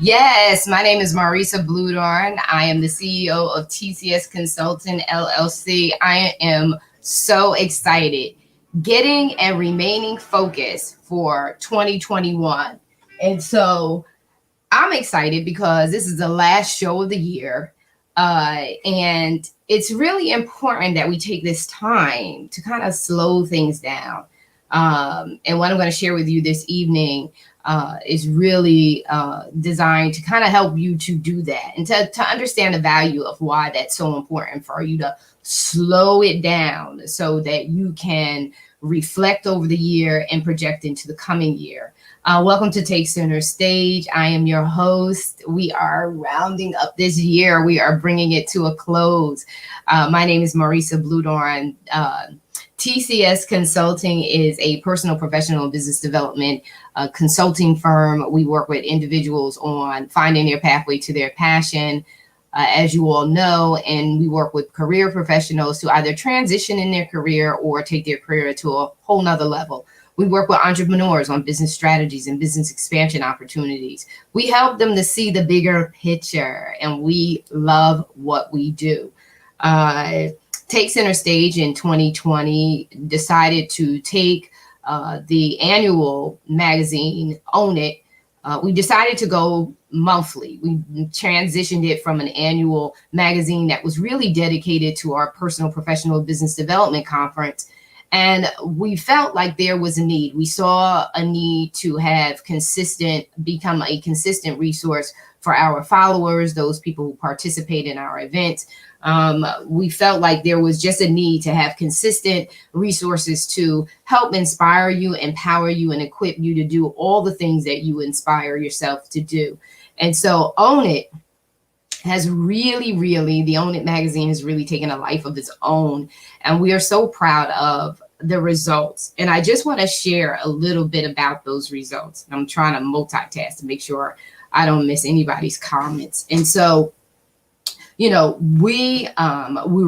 Yes, my name is Marissa Bloedoorn. I am the CEO of TCS Consulting LLC. I am so excited getting and remaining focused for 2021. And so I'm excited because this is the last show of the year. And it's really important that we take this time to kind of slow things down. And what I'm going to share with you this evening is really designed to kind of help you to do that and to understand the value of why that's so important for you to slow it down so that you can reflect over the year and project into the coming year. Welcome to Take Center Stage. I am your host. We are rounding up this year. We are bringing it to a close. My name is Marissa Bloedoorn. TCS Consulting is a personal, professional, and business development consulting firm. We work with individuals on finding their pathway to their passion, as you all know, and we work with career professionals to either transition in their career or take their career to a whole nother level. We work with entrepreneurs on business strategies and business expansion opportunities. We help them to see the bigger picture, and we love what we do. Take Center Stage in 2020 decided to take the annual magazine, Own It. We decided to go monthly. We transitioned it from an annual magazine that was really dedicated to our personal, professional, business development conference. And we felt like there was a need. We saw a need to have become a consistent resource for our followers, those people who participate in our events. We felt like there was just a need to have consistent resources to help inspire you, empower you, and equip you to do all the things that you inspire yourself to do. And so Own It has really, the Own It magazine has really taken a life of its own. And we are so proud of the results. And I just want to share a little bit about those results. I'm trying to multitask to make sure I don't miss anybody's comments. And so, you know, we're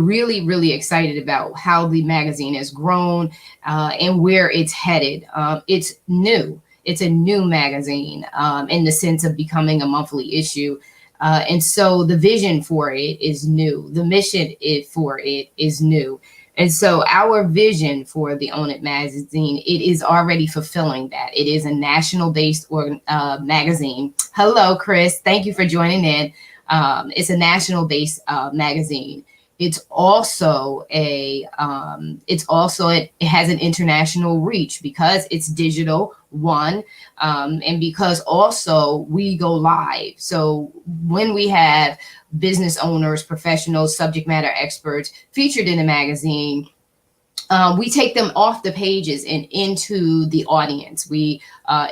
really excited about how the magazine has grown and where it's headed. It's new. It's a new magazine in the sense of becoming a monthly issue. And so the vision for it is new. The mission for it is new. And so our vision for the Own It magazine, it is already fulfilling that. It is a national-based magazine. Hello, Chris. Thank you for joining in. It's a national-based magazine. It has an international reach because it's digital, and because also we go live. So when we have business owners, professionals, subject matter experts featured in the magazine, we take them off the pages and into the audience. We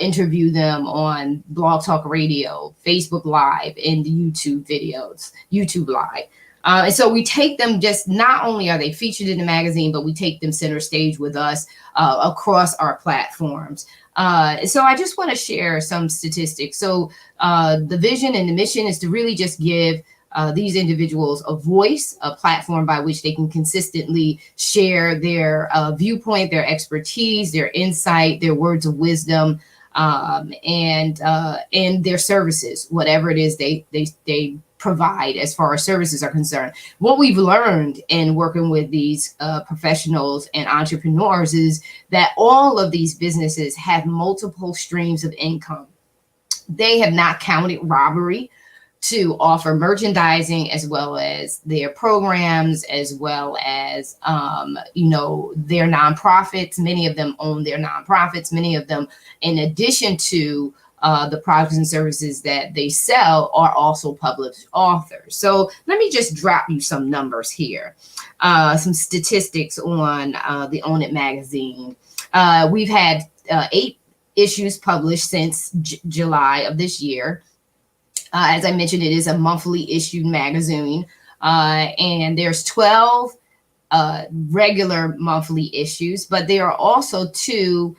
interview them on Blog Talk Radio, Facebook Live, and the YouTube videos, YouTube Live. And so we take them, just not only are they featured in the magazine, but we take them center stage with us across our platforms. So I just want to share some statistics. So the vision and the mission is to really just give these individuals a voice, a platform by which they can consistently share their viewpoint, their expertise, their insight, their words of wisdom, and their services, whatever it is they provide as far as services are concerned. What we've learned in working with these professionals and entrepreneurs is that all of these businesses have multiple streams of income. They have not counted robbery to offer merchandising, as well as their programs, as well as, their nonprofits. Many of them own their nonprofits. Many of them, in addition to the products and services that they sell, are also published authors. So let me just drop you some numbers here, some statistics on the Own It magazine. We've had 8 issues published since July of this year. As I mentioned, it is a monthly issued magazine, and there's 12 regular monthly issues, but there are also 2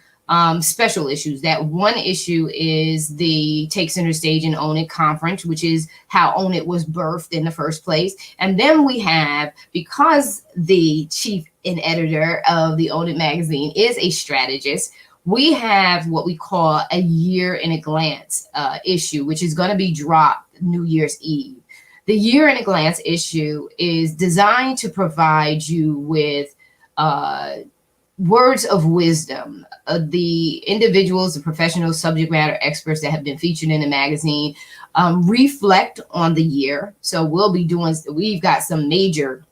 special issues. That one issue is the Take Center Stage and Own It conference, which is how Own It was birthed in the first place. And then we have, because the chief and editor of the Own It magazine is a strategist, we have what we call a year in a glance issue, which is going to be dropped New Year's Eve. The year in a glance issue is designed to provide you with words of wisdom. The individuals, the professional subject matter experts that have been featured in the magazine reflect on the year. So we've got some major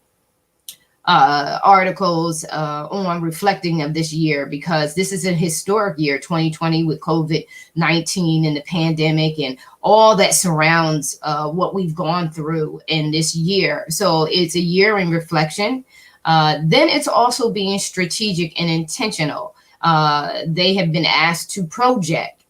articles on reflecting of this year, because this is a historic year, 2020, with COVID-19 and the pandemic and all that surrounds what we've gone through in this year. So it's a year in reflection. Then it's also being strategic and intentional. They have been asked to project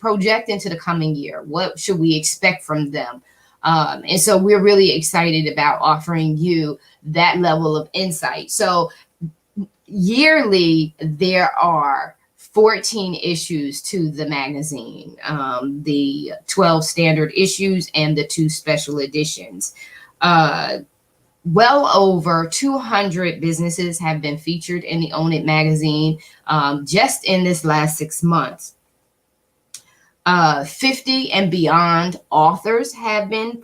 into the coming year. What should we expect from them? And so we're really excited about offering you that level of insight. So yearly, there are 14 issues to the magazine, the 12 standard issues and the 2 special editions. Well over 200 businesses have been featured in the Own It magazine just in this last 6 months. 50 and beyond authors have been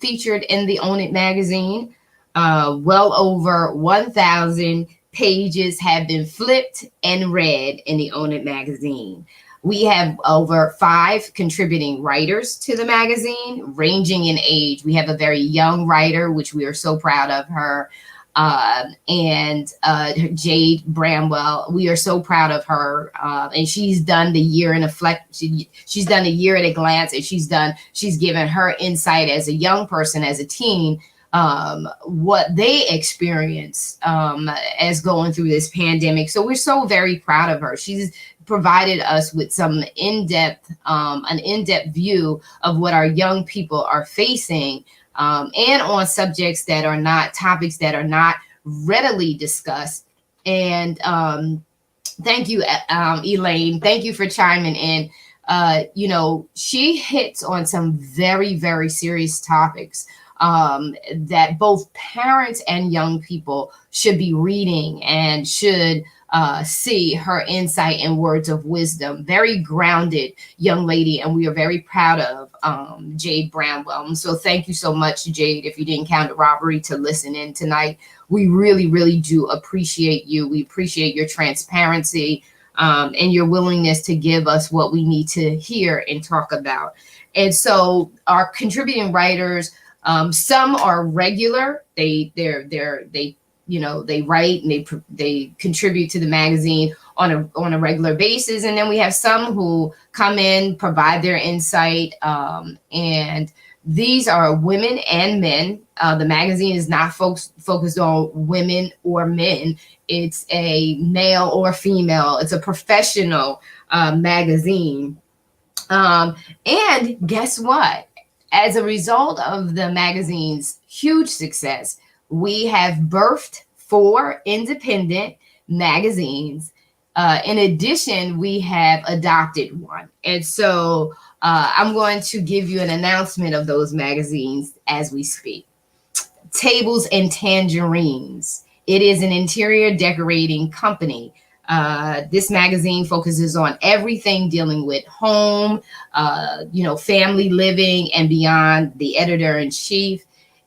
featured in the Own It magazine. Well over 1,000 pages have been flipped and read in the Own It magazine. We have over 5 contributing writers to the magazine, ranging in age. We have a very young writer, which we are so proud of her, and Jade Bramwell. We are so proud of her, and she's done the year in a she's done a year at a glance, and she's given her insight as a young person, as a teen, what they experienced as going through this pandemic. So we're so very proud of her. She's provided us with some an in-depth view of what our young people are facing, and on subjects that are not topics that are not readily discussed. And thank you, Elaine. Thank you for chiming in. She hits on some very, very serious topics that both parents and young people should be reading and should see her insight and words of wisdom. Very grounded young lady, and we are very proud of Jade Bramwell. And so thank you so much, Jade, if you didn't count it robbery to listen in tonight. We really, really do appreciate you. We appreciate your transparency and your willingness to give us what we need to hear and talk about. And so our contributing writers, some are regular. They write and they contribute to the magazine on a regular basis. And then we have some who come in, provide their insight. And these are women and men. The magazine is not focused on women or men. It's a male or female. It's a professional magazine. And guess what? As a result of the magazine's huge success, we have birthed 4 independent magazines. In addition, we have adopted 1. And so I'm going to give you an announcement of those magazines as we speak. Tables and Tangerines. It is an interior decorating company. This magazine focuses on everything dealing with home, family living and beyond. The editor-in-chief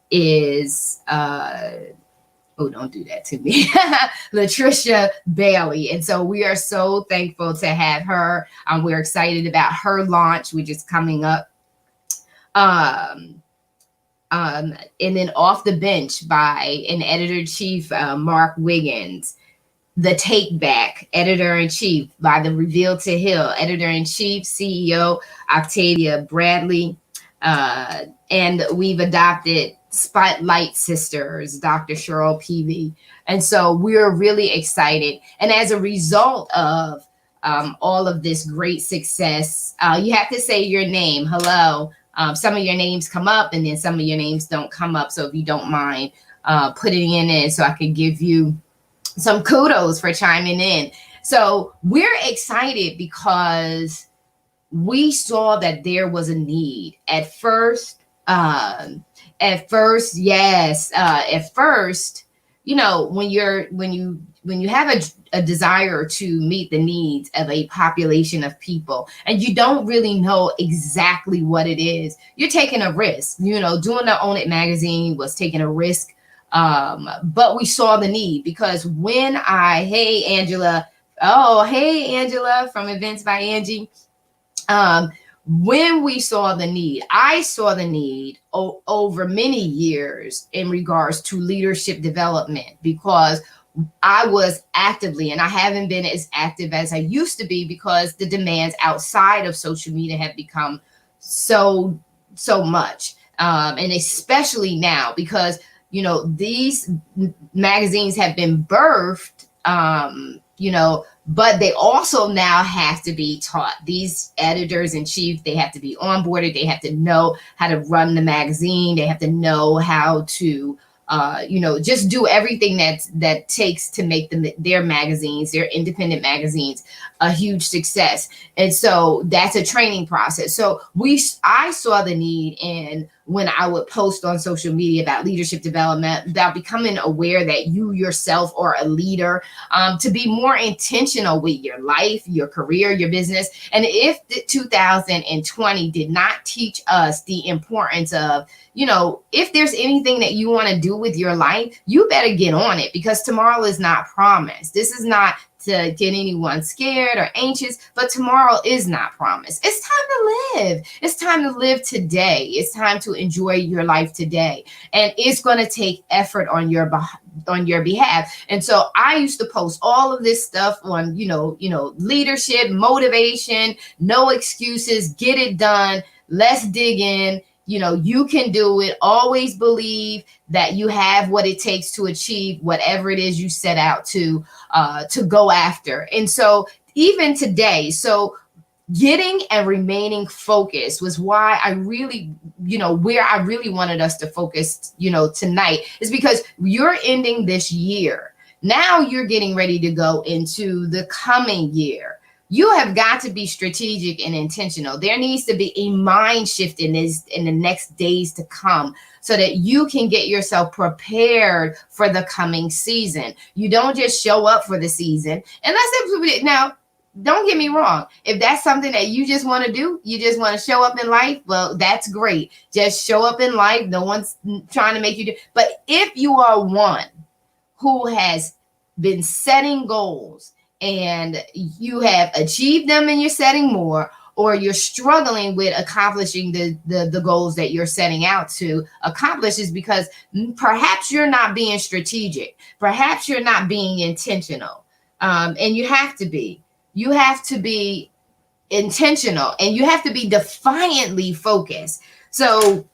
is don't do that to me, Latricia Bailey. And so we are so thankful to have her. We're excited about her launch, which is coming up. And then Off the Bench by an editor-in-chief, Mark Wiggins. The Take Back, editor-in-chief by the Reveal to Hill, editor-in-chief, CEO, Octavia Bradley. And we've adopted Spotlight Sisters, Dr. Cheryl Peavy. And so we're really excited. And as a result of all of this great success, you have to say your name. Hello. Some of your names come up and then some of your names don't come up. So if you don't mind putting it in so I can give you some kudos for chiming in. So we're excited because we saw that there was a need. At first, when you have a desire to meet the needs of a population of people and you don't really know exactly what it is, you're taking a risk. Doing the Own It magazine was taking a risk. But we saw the need because hey Angela, from Events by Angie. When we saw the need, I saw the need over many years in regards to leadership development because I was actively, and I haven't been as active as I used to be because the demands outside of social media have become so much. And especially now because, these magazines have been birthed, but they also now have to be taught. These editors in chief, they have to be onboarded. They have to know how to run the magazine. They have to know how to, just do everything that takes to make their magazines, their independent magazines, a huge success. And so that's a training process. So I saw the need in when I would post on social media about leadership development, about becoming aware that you yourself are a leader, to be more intentional with your life, your career, your business. And if 2020 did not teach us the importance of, if there's anything that you want to do with your life, you better get on it because tomorrow is not promised. This is not to get anyone scared or anxious, but tomorrow is not promised. It's time to live. It's time to live today. It's time to enjoy your life today. And it's going to take effort on your behalf. And so I used to post all of this stuff on, leadership, motivation, no excuses, get it done. Let's dig in. You can do it. Always believe that you have what it takes to achieve whatever it is you set out to go after. And so even today, getting and remaining focused was why I really, where I really wanted us to focus, tonight is because you're ending this year. Now you're getting ready to go into the coming year. You have got to be strategic and intentional. There needs to be a mind shift in the next days to come so that you can get yourself prepared for the coming season. You don't just show up for the season. Now, don't get me wrong. If that's something that you just want to do, you just want to show up in life, well, that's great. Just show up in life. No one's trying to make you do. But if you are one who has been setting goals and you have achieved them and you're setting more, or you're struggling with accomplishing the goals that you're setting out to accomplish, is because perhaps you're not being strategic. Perhaps you're not being intentional. And you have to be. You have to be intentional and you have to be defiantly focused. So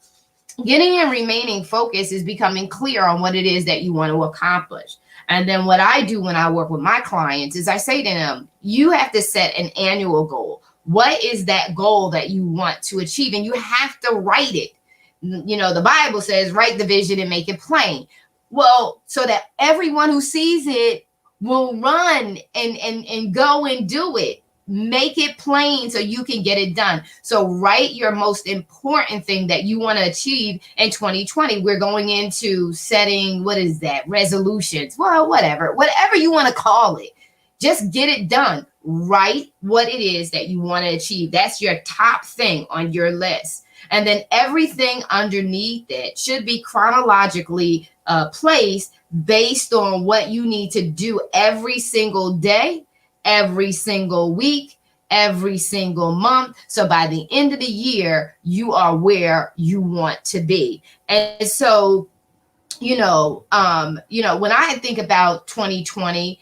getting and remaining focused is becoming clear on what it is that you want to accomplish. And then what I do when I work with my clients is I say to them, you have to set an annual goal. What is that goal that you want to achieve? And you have to write it. The Bible says, write the vision and make it plain. Well, so that everyone who sees it will run and go and do it. Make it plain so you can get it done. So write your most important thing that you want to achieve in 2020. We're going into setting, resolutions. Well, whatever you want to call it. Just get it done. Write what it is that you want to achieve. That's your top thing on your list. And then everything underneath it should be chronologically placed based on what you need to do every single day, every single week, every single month. So by the end of the year, you are where you want to be. And so, when I think about 2020,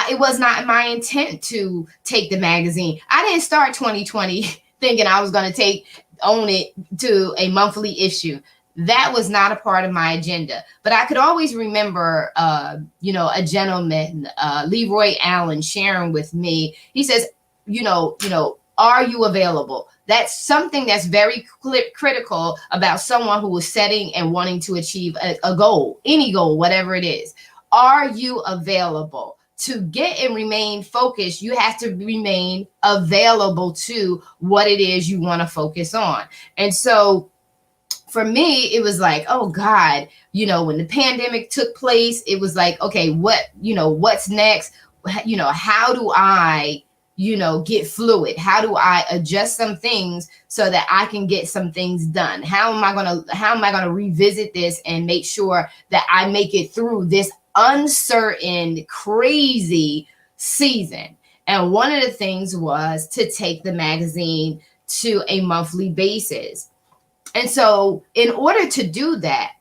it was not my intent to take the magazine. I didn't start 2020 thinking I was going to own it to a monthly issue. That was not a part of my agenda. But I could always remember, a gentleman, Leroy Allen, sharing with me. He says, are you available? That's something that's very critical about someone who is setting and wanting to achieve a goal, any goal, whatever it is. Are you available? To get and remain focused, you have to remain available to what it is you want to focus on. And so for me, it was like, oh God, when the pandemic took place, it was like, okay, what's next? How do I, get fluid? How do I adjust some things so that I can get some things done? How am I going to revisit this and make sure that I make it through this uncertain, crazy season? And one of the things was to take the magazine to a monthly basis. And so, in order to do that,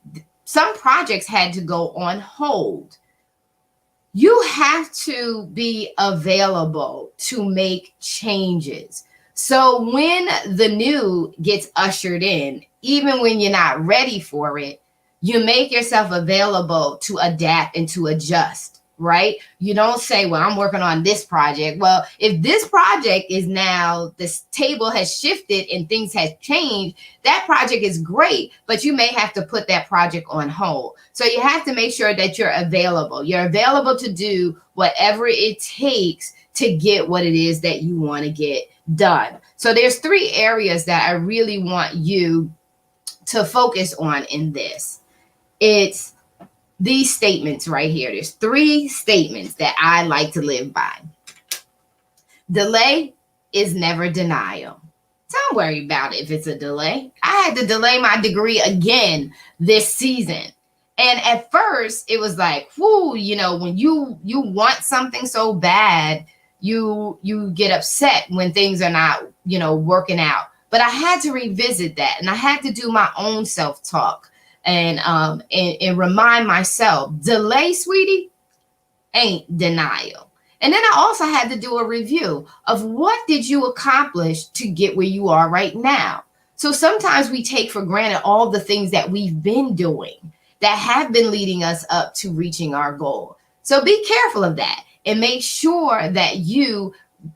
some projects had to go on hold. You have to be available to make changes. So, when the new gets ushered in, even when you're not ready for it, you make yourself available to adapt and to adjust. Right? You don't say, well, I'm working on this project. Well, if this project is now, this table has shifted and things have changed, that project is great, but you may have to put that project on hold. So you have to make sure that you're available. You're available to do whatever it takes to get what it is that you want to get done. So there's 3 areas that I really want you to focus on in this. It's these statements right here. There's 3 statements that I like to live by. Delay is never denial. Don't worry about it if it's a delay. I had to delay my degree again this season. And at first it was like, whoo, when you want something so bad, you get upset when things are not, working out. But I had to revisit that, and I had to do my own self-talk. And remind myself, delay, sweetie, ain't denial. And then I also had to do a review of what did you accomplish to get where you are right now. So sometimes we take for granted all the things that we've been doing that have been leading us up to reaching our goal. So be careful of that and make sure that you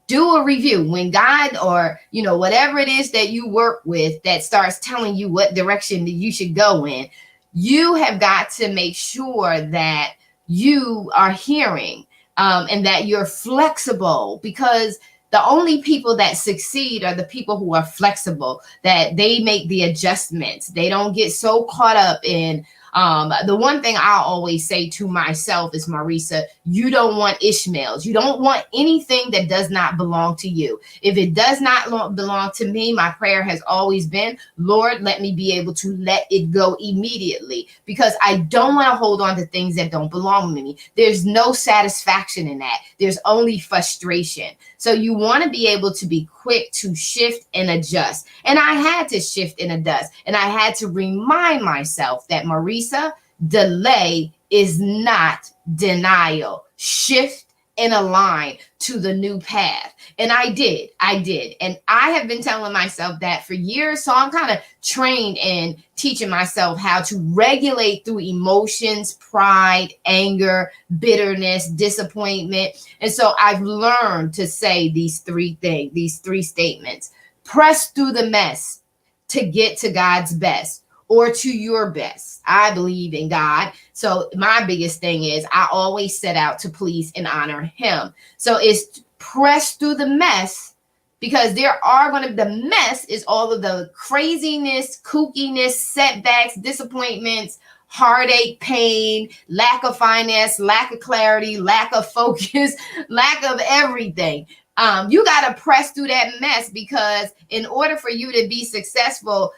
do a review when God or, whatever it is that you work with that starts telling you what direction that you should go in. You have got to make sure that you are hearing and that you're flexible, because the only people that succeed are the people who are flexible, that they make the adjustments. They don't get so caught up in the one thing I always say to myself is, Marissa, you don't want Ishmaels. You don't want anything that does not belong to you. If it does not belong to me, my prayer has always been, Lord, let me be able to let it go immediately, because I don't want to hold on to things that don't belong to me. There's no satisfaction in that. There's only frustration. So you want to be able to be quick to shift and adjust. And I had to shift and adjust. And I had to remind myself that, Marissa, delay is not denial. Shift and align to the new path. And I did. And I have been telling myself that for years. So I'm kind of trained in teaching myself how to regulate through emotions, pride, anger, bitterness, disappointment. And so I've learned to say these 3 things, these 3 statements. Press through the mess to get to God's best, or to your best. I believe in God. So my biggest thing is I always set out to please and honor him. So it's press through the mess, because there are going to, the mess is all of the craziness, kookiness, setbacks, disappointments, heartache, pain, lack of finance, lack of clarity, lack of focus, lack of everything. You got to press through that mess, because in order for you to be successful,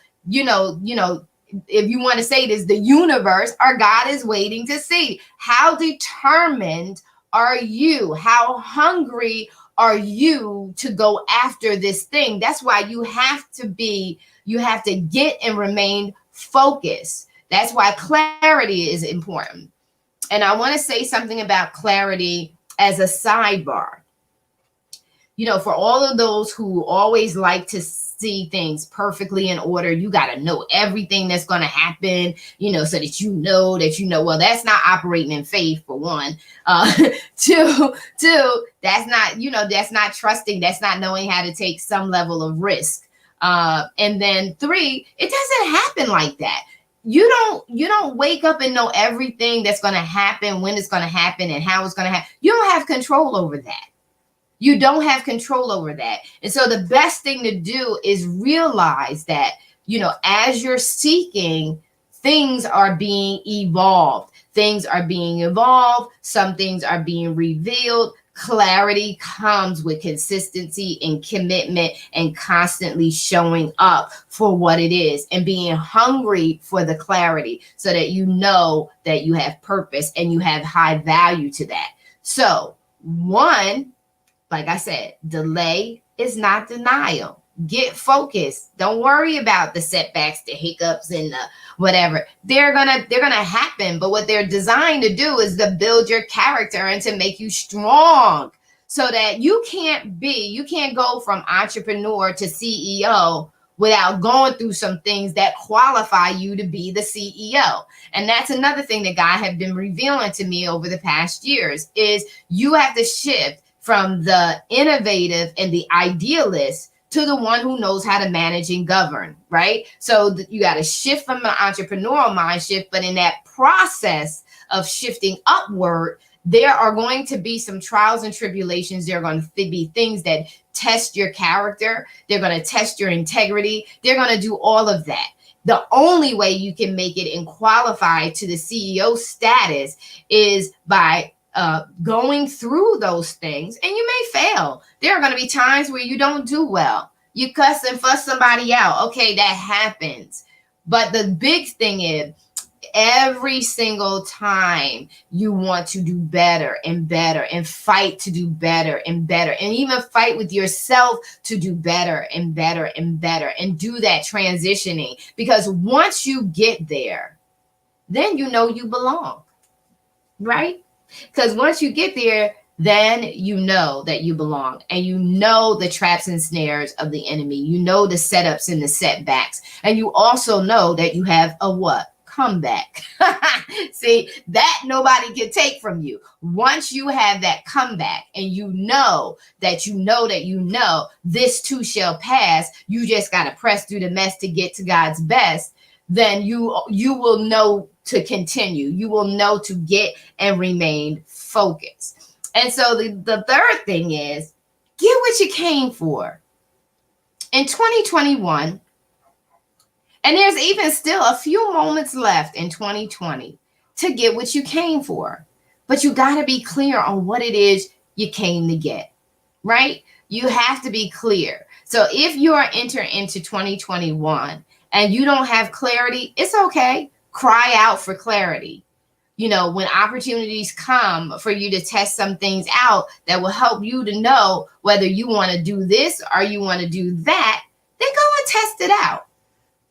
if you want to say this, the universe or God is waiting to see how determined are you? How hungry are you to go after this thing? That's why you have to get and remain focused. That's why clarity is important. And I want to say something about clarity as a sidebar. For all of those who always like to see things perfectly in order, you got to know everything that's going to happen, so that well, that's not operating in faith, for one. Two, that's not trusting. That's not knowing how to take some level of risk. And then 3, it doesn't happen like that. You don't wake up and know everything that's going to happen, when it's going to happen, and how it's going to happen. You don't have control over that. You don't have control over that. And so the best thing to do is realize that as you're seeking, things are being evolved. Things are being evolved. Some things are being revealed. Clarity comes with consistency and commitment and constantly showing up for what it is and being hungry for the clarity so that you know that you have purpose and you have high value to that. So, one, like I said, delay is not denial. Get focused. Don't worry about the setbacks, the hiccups, and the whatever. They're gonna happen. But what they're designed to do is to build your character and to make you strong, so that you can't go from entrepreneur to CEO without going through some things that qualify you to be the CEO. And that's another thing that God have been revealing to me over the past years is you have to shift from the innovative and the idealist to the one who knows how to manage and govern, right? So you got to shift from an entrepreneurial mind shift, but in that process of shifting upward, there are going to be some trials and tribulations. There are going to be things that test your character. They're going to test your integrity. They're going to do all of that. The only way you can make it and qualify to the CEO status is by going through those things, and you may fail. There are going to be times where you don't do well. You cuss and fuss somebody out. Okay, that happens. But the big thing is, every single time you want to do better and better and fight to do better and better, and even fight with yourself to do better and better and better, and do that transitioning, because once you get there, then you know you belong, right? Because once you get there, then you know that you belong, and you know the traps and snares of the enemy. You know the setups and the setbacks, and you also know that you have a what? Comeback. See, that nobody can take from you. Once you have that comeback and you know that this too shall pass, you just got to press through the mess to get to God's best, then you will know to continue. You will know to get and remain focused. And so the third thing is, get what you came for. In 2021, and there's even still a few moments left in 2020 to get what you came for. But you got to be clear on what it is you came to get, right? You have to be clear. So if you are entering into 2021 and you don't have clarity, it's okay. Cry out for clarity. When opportunities come for you to test some things out that will help you to know whether you want to do this or you want to do that, then go and test it out.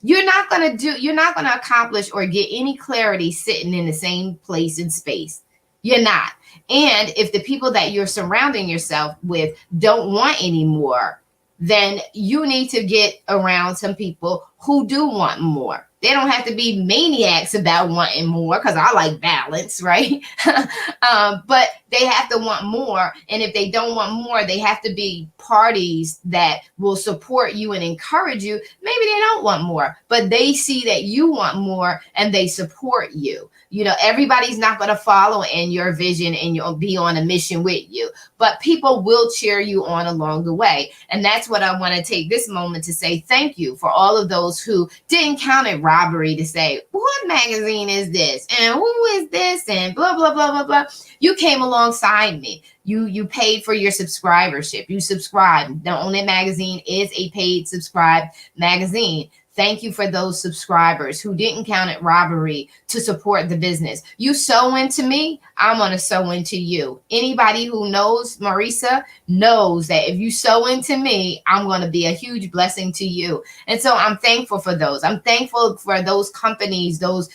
You're not going to accomplish or get any clarity sitting in the same place and space. You're not. And if the people that you're surrounding yourself with don't want any more, then you need to get around some people who do want more. They don't have to be maniacs about wanting more, because I like balance, right? But they have to want more. And if they don't want more, they have to be parties that will support you and encourage you. Maybe they don't want more, but they see that you want more and they support you. Everybody's not going to follow in your vision and you'll be on a mission with you, but people will cheer you on along the way. And that's what I want to take this moment to say thank you for all of those who didn't count it robbery to say, what magazine is this? And who is this? And blah, blah, blah, blah, blah. You came alongside me. You paid for your subscribership. You subscribed. The Own It magazine is a paid subscribed magazine. Thank you for those subscribers who didn't count it robbery to support the business. You sow into me, I'm going to sow into you. Anybody who knows Marissa knows that if you sow into me, I'm going to be a huge blessing to you. And so I'm thankful for those. I'm thankful for those companies, those,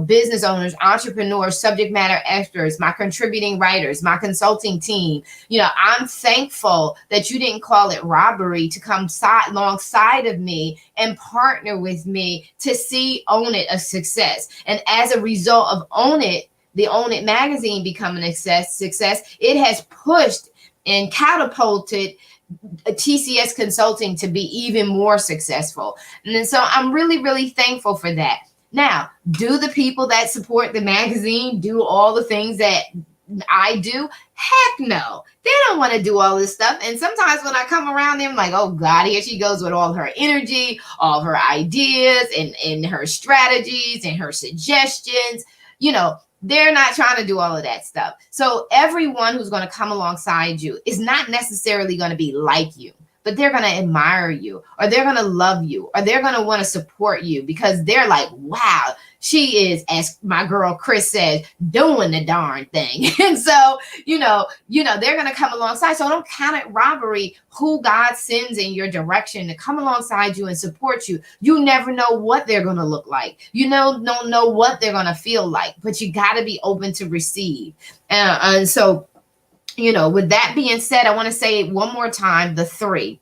business owners, entrepreneurs, subject matter experts, my contributing writers, my consulting team. I'm thankful that you didn't call it robbery to come alongside of me and partner with me to see Own It a success. And as a result of Own It, the Own It magazine becoming a success, it has pushed and catapulted TCS Consulting to be even more successful. And so I'm really, really thankful for that. Now, do the people that support the magazine do all the things that I do? Heck no. They don't want to do all this stuff. And sometimes when I come around them, like, oh God, here she goes with all her energy, all her ideas and her strategies and her suggestions. They're not trying to do all of that stuff. So everyone who's going to come alongside you is not necessarily going to be like you, but they're going to admire you, or they're going to love you, or they're going to want to support you because they're like, wow, she is, as my girl Chris says, doing the darn thing. And so, they're going to come alongside. So don't count it robbery who God sends in your direction to come alongside you and support you. You never know what they're going to look like. Don't know what they're going to feel like, but you got to be open to receive. And so, with that being said, I want to say it one more time, the 3.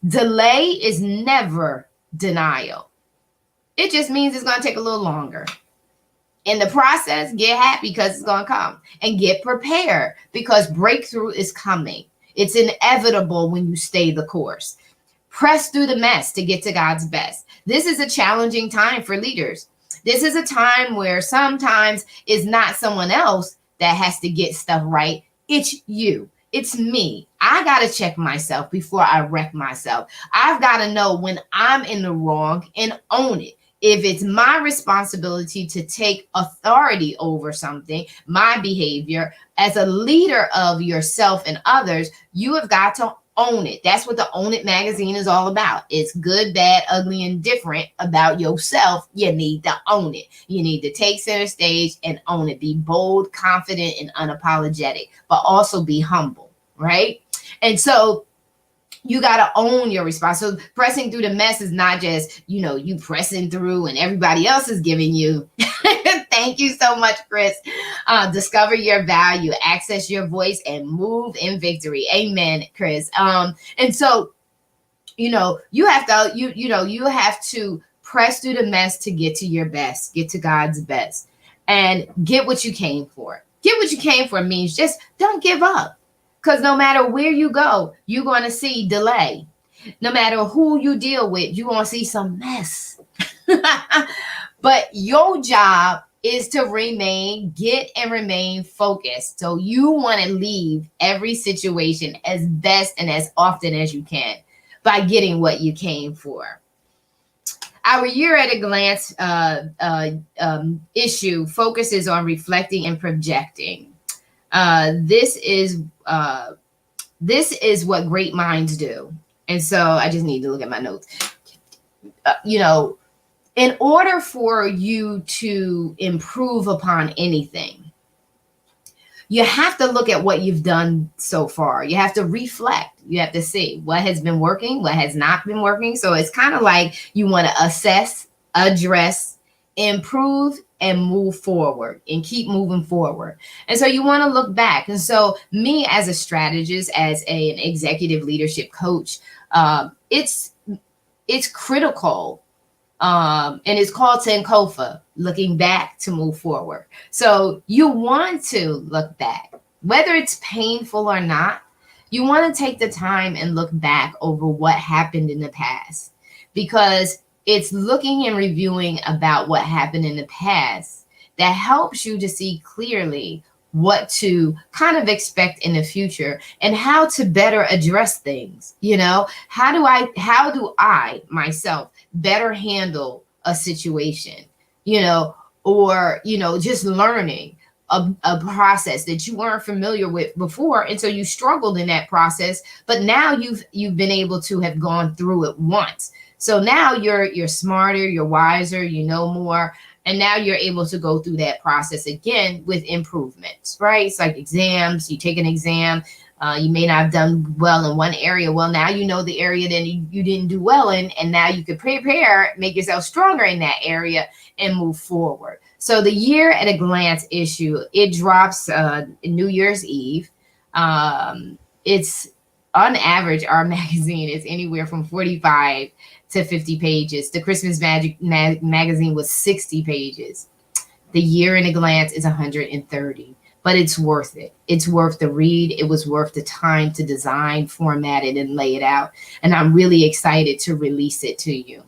Delay is never denial. It just means it's going to take a little longer. In the process, get happy because it's going to come, and get prepared because breakthrough is coming. It's inevitable when you stay the course. Press through the mess to get to God's best. This is a challenging time for leaders. This is a time where sometimes it's not someone else that has to get stuff right. It's you. It's me. I got to check myself before I wreck myself. I've got to know when I'm in the wrong and own it. If it's my responsibility to take authority over something, my behavior as a leader of yourself and others, you have got to own it. That's what the Own It magazine is all about. It's good, bad, ugly, and different about yourself. You need to own it. You need to take center stage and own it. Be bold, confident, and unapologetic, but also be humble, right? And so you got to own your response. So pressing through the mess is not just, you pressing through and everybody else is giving you. Thank you so much, Chris. Discover your value, access your voice, and move in victory. Amen, Chris. And so, you have to, you have to press through the mess to get to your best, get to God's best, and get what you came for. Get what you came for means just don't give up. Because no matter where you go, you're going to see delay. No matter who you deal with, you're going to see some mess. But your job is to remain focused. So you want to leave every situation as best and as often as you can by getting what you came for. Our year at a glance issue focuses on reflecting and projecting. This is what great minds do. And so I just need to look at my notes. In order for you to improve upon anything, you have to look at what you've done so far. You have to reflect. You have to see what has been working, what has not been working. So it's kind of like you want to assess, address, improve, and move forward and keep moving forward. And so you want to look back. And so me as a strategist, as an executive leadership coach, it's critical. And it's called Sankofa, looking back to move forward. So you want to look back, whether it's painful or not. You want to take the time and look back over what happened in the past, because it's looking and reviewing about what happened in the past that helps you to see clearly what to kind of expect in the future and how to better address things. How do I myself better handle a situation, or, just learning a process that you weren't familiar with before. And so you struggled in that process, but now you've been able to have gone through it once. So now you're smarter, you're wiser, you know more. And now you're able to go through that process again with improvements, right? It's like exams. You take an exam. You may not have done well in one area. Well, now you know the area that you didn't do well in, and now you can prepare, make yourself stronger in that area and move forward. So the year at a glance issue, it drops New Year's Eve. It's on average, our magazine is anywhere from 45 to 50 pages. The Christmas magazine was 60 pages. The year in a glance is 130, but it's worth it. It's worth the read. It was worth the time to design, format it, and lay it out. And I'm really excited to release it to you.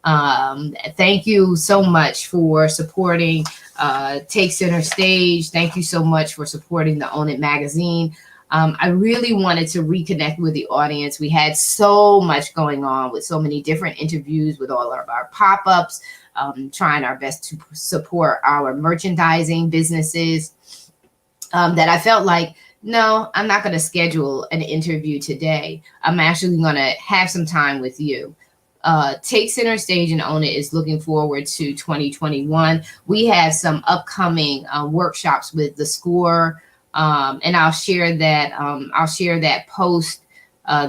Thank you so much for supporting Take Center Stage. Thank you so much for supporting the Own It magazine. I really wanted to reconnect with the audience. We had so much going on with so many different interviews with all of our pop-ups, trying our best to support our merchandising businesses, that I felt like, no, I'm not going to schedule an interview today. I'm actually going to have some time with you. Take Center Stage and Own It is looking forward to 2021. We have some upcoming workshops with the SCORE, and I'll share that. I'll share that post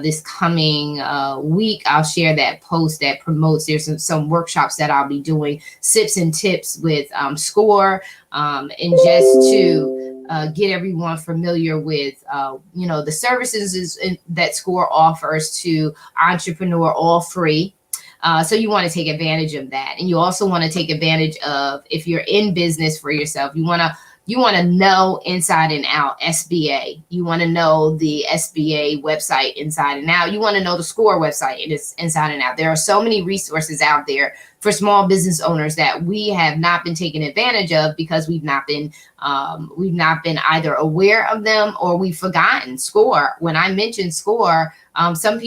this coming week. I'll share that post that promotes. There's some workshops that I'll be doing, sips and tips with SCORE, and just to get everyone familiar with, the services that SCORE offers to entrepreneur, all free. So you want to take advantage of that. And you also want to take advantage of, if you're in business for yourself, you want to know inside and out SBA. You want to know the SBA website inside and out. You want to know the SCORE website inside and out. There are so many resources out there for small business owners that we have not been taking advantage of because we've not been either aware of them or we've forgotten SCORE. When I mentioned SCORE, some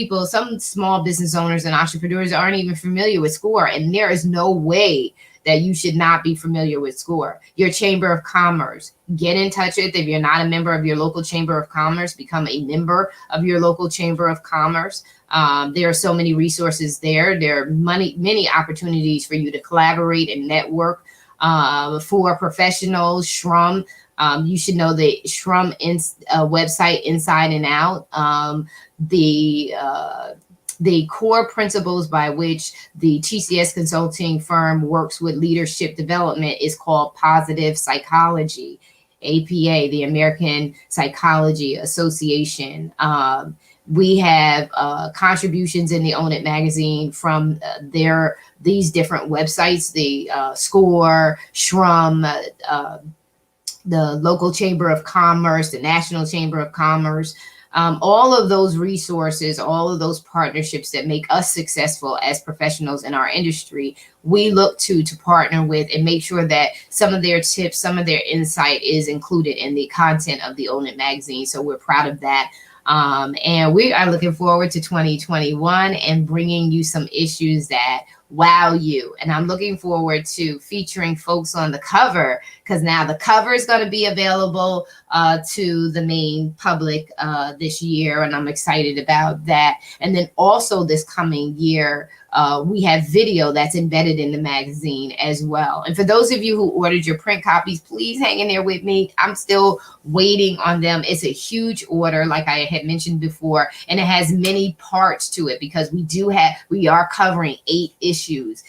small business owners and entrepreneurs aren't even familiar with SCORE, and there is no way that you should not be familiar with SCORE. Your Chamber of Commerce, get in touch with. If you're not a member of your local Chamber of Commerce, become a member of your local Chamber of Commerce. There are so many resources there. There are many opportunities for you to collaborate and network. For professionals, SHRM, you should know the SHRM website inside and out. The core principles by which the TCS consulting firm works with leadership development is called positive psychology, APA, the American Psychology Association. We have contributions in the Own It magazine from these different websites, the SCORE, SHRM, the local Chamber of Commerce, the National Chamber of Commerce. All of those resources, all of those partnerships that make us successful as professionals in our industry, we look to partner with and make sure that some of their tips, some of their insight is included in the content of the Own It magazine. So we're proud of that. And we are looking forward to 2021 and bringing you some issues that wow you. And I'm looking forward to featuring folks on the cover, because now the cover is going to be available to the main public this year. And I'm excited about that. And then also this coming year, we have video that's embedded in the magazine as well. And for those of you who ordered your print copies, please hang in there with me. I'm still waiting on them. It's a huge order, like I had mentioned before, and it has many parts to it because we are covering 8 issues.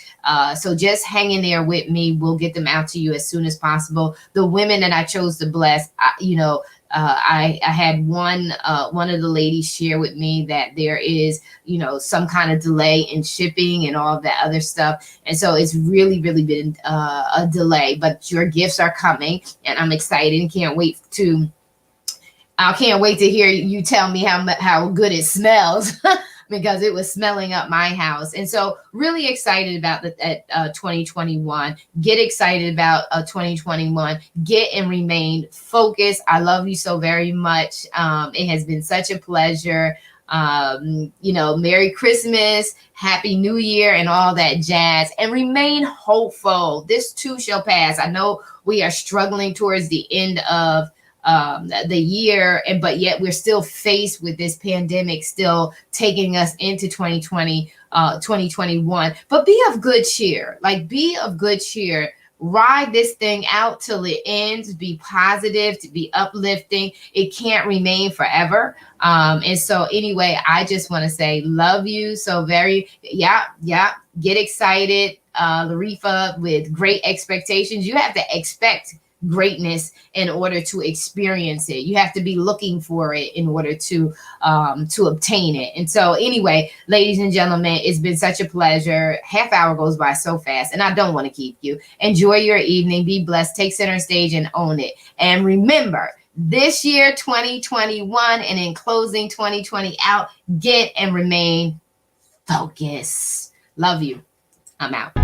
So just hang in there with me. We'll get them out to you as soon as possible. The women that I chose to bless, I had one of the ladies share with me that there is, some kind of delay in shipping and all of that other stuff. And so it's really been a delay, but your gifts are coming and I'm excited and I can't wait to hear you tell me how good it smells. Because it was smelling up my house. And so really excited about 2021. Get excited about 2021. Get and remain focused. I love you so very much. It has been such a pleasure. Merry Christmas, Happy New Year, and all that jazz. And remain hopeful. This too shall pass. I know we are struggling towards the end of the year, but yet we're still faced with this pandemic still taking us into 2021. But be of good cheer. Be of good cheer. Ride this thing out till it ends. Be positive, to be uplifting. It can't remain forever. And so anyway, I just want to say love you so very. Yeah. Get excited, Larifa, with great expectations. You have to expect greatness in order to experience it. You have to be looking for it in order to obtain it. And so anyway, ladies and gentlemen, it's been such a pleasure. Half hour goes by so fast and I don't want to keep you. Enjoy your evening. Be blessed. Take center stage and own it. And remember, this year, 2021, and in closing 2020 out, get and remain focused. Love you. I'm out.